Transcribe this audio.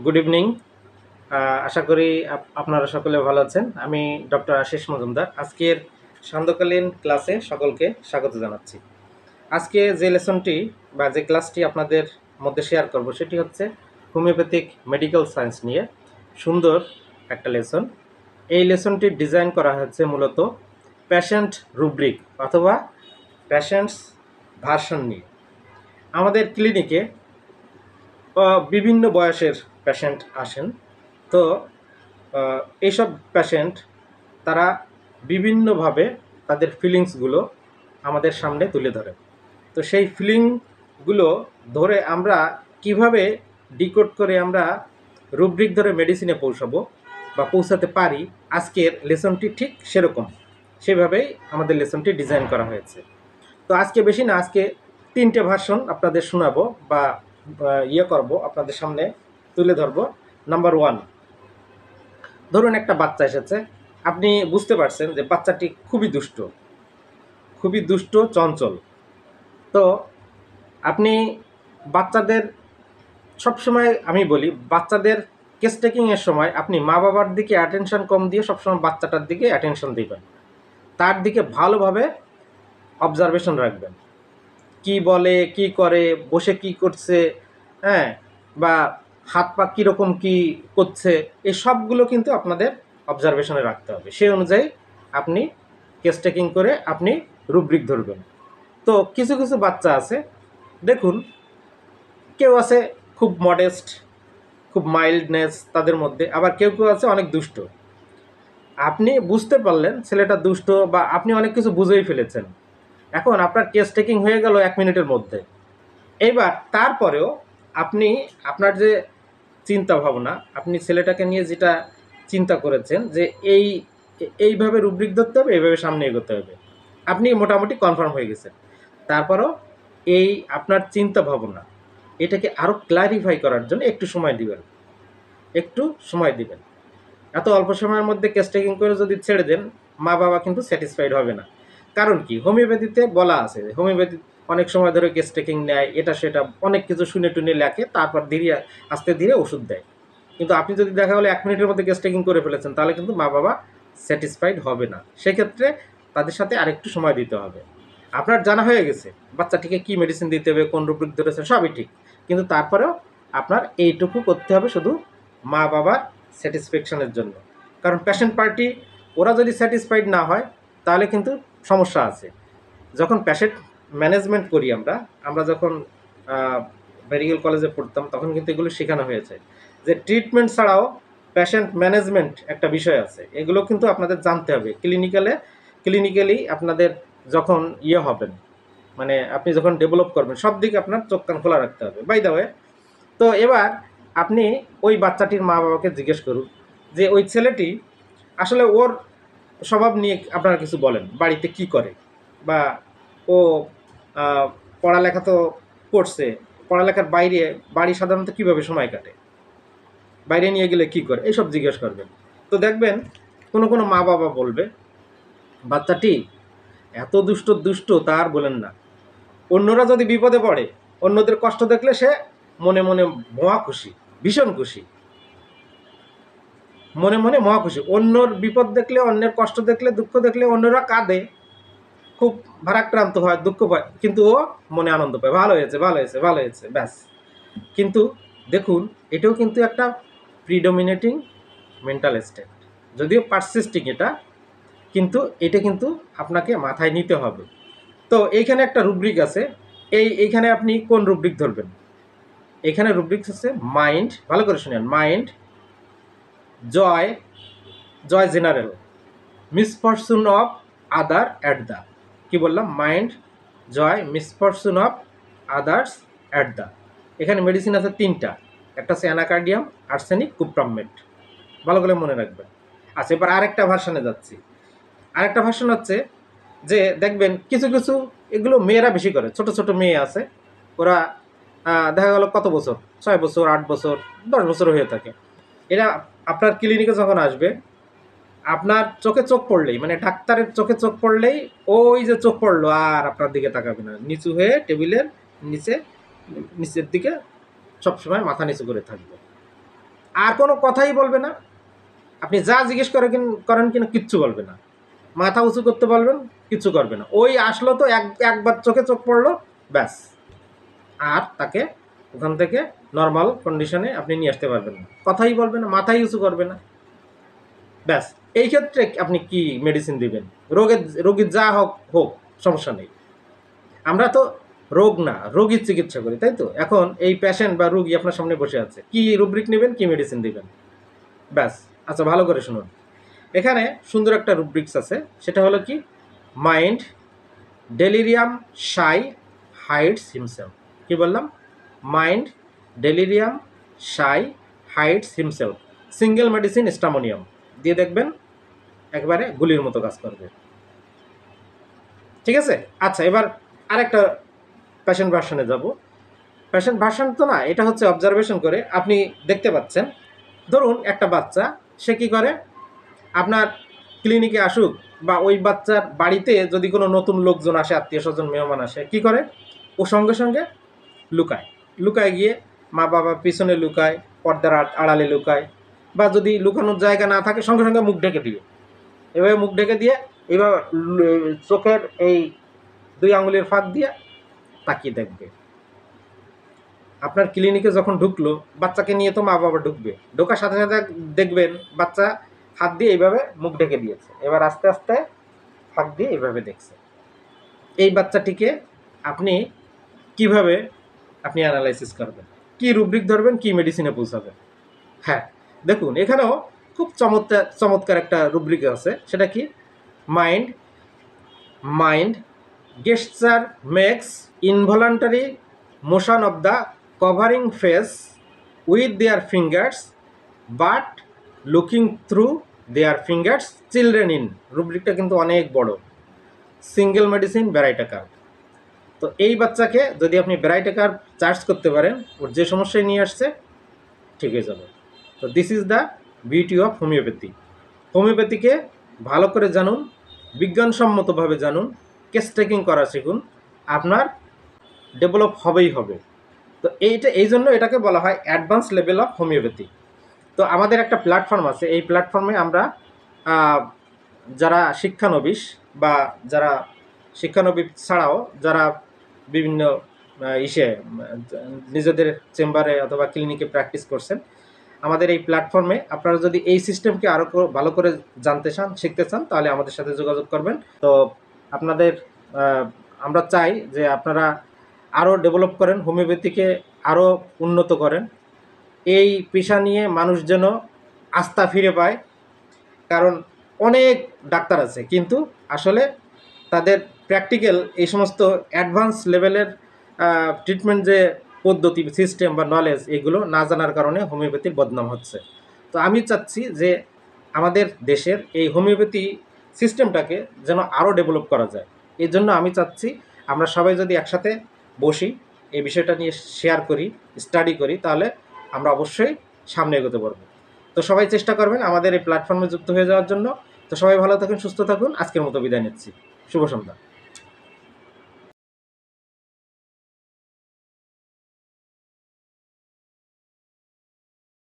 Good evening. আশা করি আপনারা সকলে ভালো আছেন। আমি ডক্টর আশিস মজুমদার। আজকের সান্ধ্যকালীন ক্লাসে সকলকে স্বাগত জানাচ্ছি। আজকে যে লেসনটি বা যে ক্লাসটি আপনাদের মধ্যে শেয়ার করব সেটি হচ্ছে হোমিওপ্যাথিক মেডিকেল সায়েন্স নিয়ে সুন্দর একটা লেসন। এই লেসনটি ডিজাইন করা হয়েছে মূলত প্যাশেন্ট রুব্রিক অথবা প্যাশেন্টস ভার্সন নিয়ে। আমাদের ক্লিনিকে বিভিন্ন বয়সের পেশেন্ট আসেন। তো এইসব পেশেন্ট তারা বিভিন্নভাবে তাদের ফিলিংসগুলো আমাদের সামনে তুলে ধরে। তো সেই ফিলিংগুলো ধরে আমরা কিভাবে ডিকোড করে আমরা রুব্রিক ধরে মেডিসিনে পৌঁছাবো বা পৌঁছাতে পারি, আজকের লেসনটি ঠিক সেরকম। সেভাবেই আমাদের লেসনটি ডিজাইন করা হয়েছে। তো আজকে বেশি না, আজকে 3টে ভার্সন আপনাদের শোনাবো বা করব, আপনাদের সামনে তুলে ধরবো। নাম্বার 1, ধরুন একটা বাচ্চা এসেছে। আপনি বুঝতে পারছেন যে বাচ্চাটি খুবই দুষ্ট চঞ্চল। তো আপনি বাচ্চাদের সবসময়, আমি বলি বাচ্চাদের কেস টেকিংয়ের সময় আপনি মা বাবার দিকে অ্যাটেনশন কম দিয়ে সবসময় বাচ্চাটার দিকে অ্যাটেনশন দিবেন। তার দিকে ভালোভাবে অবজারভেশন রাখবেন, কি বলে, কি করে, বসে কি করছে, হ্যাঁ, বা হাত পা কীরকম কী করছে, এই সবগুলো কিন্তু আপনাদের অবজারভেশনে রাখতে হবে। সেই অনুযায়ী আপনি কেস টেকিং করে আপনি রুব্রিক ধরবেন। তো কিছু কিছু বাচ্চা আছে, দেখুন, কেউ আছে খুব মডেস্ট, খুব মাইল্ডনেস তাদের মধ্যে, আবার কেউ কেউ আছে অনেক দুষ্ট। আপনি বুঝতে পারলেন ছেলেটা দুষ্ট বা আপনি অনেক কিছু বুঝেই ফেলেছেন, এখন আপনার কেস টেকিং হয়ে গেল 1 মিনিটের মধ্যে। এইবার তারপরেও আপনি আপনার যে চিন্তা ভাবনা, আপনি ছেলেটাকে নিয়ে যেটা চিন্তা করেছেন যে এইভাবে রুব্রিক ধরতে হবে, এইভাবে সামনে এগোতে হবে, আপনি মোটামুটি কনফার্ম হয়ে গেছেন। তারপরও এই আপনার চিন্তা ভাবনা এটাকে আরও ক্লারিফাই করার জন্য একটু সময় দিবেন। এত অল্প সময়ের মধ্যে কেস টেকিং করে যদি ছেড়ে দেন, মা বাবা কিন্তু স্যাটিসফাইড হবে না। কারণ কি, হোমিওপ্যাথিতে বলা আছে, হোমিওপ্যাথি অনেক সময় ধরে কেস টেকিং নেয়, এটা সেটা অনেক কিছু শুনে টুনে লেখে, তারপর আস্তে ধীরে ওষুধ দেয়। কিন্তু আপনি যদি দেখা গেলো 1 মিনিটের মধ্যে কেস টেকিং করে ফেলেছেন, তাহলে কিন্তু মা বাবা স্যাটিসফাইড হবে না। সেক্ষেত্রে তাদের সাথে আরেকটু সময় দিতে হবে। আপনার জানা হয়ে গেছে বাচ্চাটিকে কী মেডিসিন দিতে হবে, কোন রুব্রিক ধরেছেন, সবই ঠিক, কিন্তু তারপরেও আপনার এইটুকু করতে হবে শুধু মা বাবার স্যাটিসফ্যাকশনের জন্য। কারণ পেশেন্ট পার্টি ওরা যদি স্যাটিসফাইড না হয় তাহলে কিন্তু সমস্যা আছে। যখন পেশেন্ট ম্যানেজমেন্ট করি আমরা যখন মেডিকেল কলেজে পড়তাম, তখন কিন্তু এগুলো শেখানো হয়েছে যে ট্রিটমেন্ট ছাড়াও পেশেন্ট ম্যানেজমেন্ট একটা বিষয় আছে। এগুলো কিন্তু আপনাদের জানতে হবে। ক্লিনিক্যালি আপনাদের যখন হবেন, মানে আপনি যখন ডেভেলপ করবেন, সব দিকে আপনার চোখ কান খোলা রাখতে হবে। বাই দ্য ওয়ে, তো এবার আপনি ওই বাচ্চাটির মা বাবাকে জিজ্ঞেস করুন যে ওই ছেলেটি আসলে ওর স্বভাব নিয়ে আপনারা কিছু বলেন, বাড়িতে কি করে, বা ও পড়ালেখা তো করছে, পড়ালেখার বাইরে বাড়ি সাধারণত কীভাবে সময় কাটে, বাইরে নিয়ে গেলে কি করে, এইসব জিজ্ঞেস করবেন। তো দেখবেন কোনো মা বাবা বলবে বাচ্চাটি এত দুষ্ট তার বলেন না। অন্যরা যদি বিপদে পড়ে, অন্যদের কষ্ট দেখলে সে মনে মনে মহা খুশি, ভীষণ খুশি, মনে মহা খুশি। অন্যর বিপদ দেখলে, অন্যের কষ্ট দেখলে, দুঃখ দেখলে অন্যরা কাঁদে, খুব ভারাক্রান্ত হয়, দুঃখ পায়, কিন্তু ও মনে আনন্দ পায়, ভালো হয়েছে, ব্যাস। কিন্তু দেখুন, এটাও কিন্তু একটা প্রিডমিনেটিং মেন্টাল স্টেট, যদিও পারসিস্টিং এটা, কিন্তু এটা কিন্তু আপনাকে মাথায় নিতে হবে। তো এইখানে একটা রুব্রিক আছে, এইখানে আপনি কোন রুব্রিক ধরবেন? এখানে রুব্রিক্স আছে মাইন্ড, ভালো করে শুনেন, mind, joy general, misfortune of other at the, কি বললাম, mind, joy, misfortune of others at the. এখানে মেডিসিন আছে 3টা, একটা আছে অ্যানাকার্ডিয়াম, আর্সেনিক, কুপ্রামেট, ভালো করে মনে রাখবেন। আচ্ছা, এবার আরেকটা ভার্সনে যাচ্ছি। আরেকটা ভার্সন হচ্ছে যে দেখবেন কিছু এগুলো মেয়েরা বেশি করে, ছোট মেয়ে আছে, ওরা দেখা গেল কত বছর, 6 বছর, 8 বছর, 10 বছর হয়ে থাকে। এরা আপনার ক্লিনিকে যখন আসবে, আপনার চোখে চোখ পড়লেই, মানে ডাক্তারের চোখে চোখ পড়লেই ওই যে চোখ পড়লো, আর আপনার দিকে তাকাবে না, নিচু হয়ে টেবিলের নিচের দিকে সবসময় মাথা নিচু করে থাকবে। আর কোনো কথাই বলবে না, আপনি যা জিজ্ঞেস করেন কিনা কিচ্ছু বলবে না, মাথা উঁচু করতে বলবেন কিচ্ছু করবে না, ওই আসলো তো একবার চোখে চোখ পড়লো ব্যাস, আর তাকে ওখান থেকে নর্মাল কন্ডিশনে আপনি নিয়ে আসতে পারবেন না, কথাই বলবে না, মাথাই উঁচু করবে না, ব্যাস। এই ক্ষেত্রে আপনি কি মেডিসিন দিবেন? রোগীর যা হোক হোক সমস্যা নেই, আমরা তো রোগ না রোগীর চিকিৎসা করি, তাই তো? এখন এই পেশেন্ট বা রোগী আপনার সামনে বসে আছে, কি রুব্রিক নেবেন, কি মেডিসিন দিবেন, ব্যাস। আচ্ছা ভালো করে শুনুন, এখানে সুন্দর একটা রুব্রিক্স আছে, সেটা হলো কি, মাইন্ড ডেলিরিয়াম শাই হাইডস হিমসেলফ। কি বললাম? মাইন্ড ডেলিরিয়াম শাই হাইডস হিমসেলফ, সিঙ্গেল মেডিসিন স্টামোনিয়াম দিয়ে দেখবেন একবারে গুলির মতো কাজ করবে, ঠিক আছে? আচ্ছা এবার আরেকটা পেশেন্ট ভার্সনে যাব। পেশেন্ট ভার্সন তো না, এটা হচ্ছে অবজারভেশন করে আপনি দেখতে পাচ্ছেন, ধরুন একটা বাচ্চা, সে কি করে, আপনার ক্লিনিকে আসুক বা ওই বাচ্চার বাড়িতে যদি কোনো নতুন লোকজন আসে, আত্মীয় স্বজন মেহমান আসে, কি করে, ও সঙ্গে সঙ্গে লুকায়, লুকায় গিয়ে মা বাবা পিছনে লুকায়, পর্দার আড়ালে লুকায়, বা যদি লুকানোর জায়গা না থাকে সঙ্গে সঙ্গে মুখ ঢেকে দিয়ে, এভাবে মুখ ঢেকে দিয়ে এবার চোখের এই 2 আঙুলের ফাঁক দিয়ে তাকিয়ে দেখবে। আপনার ক্লিনিকে যখন ঢুকলো, বাচ্চাকে নিয়ে তো মা বাবা ঢুকবে, ঢোকার সাথে সাথে দেখবেন বাচ্চা হাত দিয়ে এইভাবে মুখ ঢেকে দিয়েছে, এবার আস্তে আস্তে ফাঁক দিয়ে এইভাবে দেখছে। এই বাচ্চাটিকে আপনি কিভাবে আপনি অ্যানালাইসিস করবেন, কি রুব্রিক ধরবেন, কি মেডিসিনে পৌঁছাবেন? হ্যাঁ দেখুন, এখানেও খুব চমৎকার একটা রুব্রিক আছে, সেটা কি, mind mind gesture makes involuntary motion of the covering face with their fingers but looking through their fingers children in. রুব্রিকটা কিন্তু অনেক বড়, সিঙ্গেল মেডিসিন ব্যারাইটাকার। তো এই বাচ্চাকে যদি আপনি ব্যারাইটাকার চার্জ করতে পারেন, ওর যে সমস্যায় নিয়ে আসছে ঠিক হয়ে যাবে। তো this is the beauty of homeopathy. হোমিওপ্যাথিকে ভালো করে জানুন, বিজ্ঞানসম্মতভাবে জানুন, কেস টেকিং করা শিখুন, আপনার ডেভেলপ হবেই হবে। তো এই জন্য এটাকে বলা হয় অ্যাডভান্স লেভেল অফ হোমিওপ্যাথি। তো আমাদের একটা প্ল্যাটফর্ম আছে, এই প্ল্যাটফর্মে আমরা যারা শিক্ষানবিশ বা যারা শিক্ষানবিশ ছাড়াও যারা বিভিন্ন নিজেদের চেম্বারে অথবা ক্লিনিকে প্র্যাকটিস করছেন, আমাদের এই প্ল্যাটফর্মে আপনারা যদি এই সিস্টেমকে আরও ভালো করে জানতে চান, শিখতে চান, তাহলে আমাদের সাথে যোগাযোগ করবেন। তো আপনাদের আমরা চাই যে আপনারা আরও ডেভেলপ করেন, হোমিওপ্যাথিকে আরও উন্নত করেন, এই পেশা নিয়ে মানুষ যেন আস্থা ফিরে পায়। কারণ অনেক ডাক্তার আছে, কিন্তু আসলে তাদের প্র্যাকটিক্যাল এই সমস্ত অ্যাডভান্স লেভেলের ট্রিটমেন্ট যে পদ্ধতি, সিস্টেম বা নলেজ, এগুলো না জানার কারণে হোমিওপ্যাথির বদনাম হচ্ছে। তো আমি চাচ্ছি যে আমাদের দেশের এই হোমিওপ্যাথি সিস্টেমটাকে যেন আরও ডেভেলপ করা যায়। এই জন্য আমি চাচ্ছি আমরা সবাই যদি একসাথে বসি, এই বিষয়টা নিয়ে শেয়ার করি, স্টাডি করি, তাহলে আমরা অবশ্যই সামনে এগোতে পারবো। তো সবাই চেষ্টা করবেন আমাদের এই প্ল্যাটফর্মে যুক্ত হয়ে যাওয়ার জন্য। তো সবাই ভালো থাকুন, সুস্থ থাকুন, আজকের মতো বিদায় নিচ্ছি। শুভ সন্ধ্যা।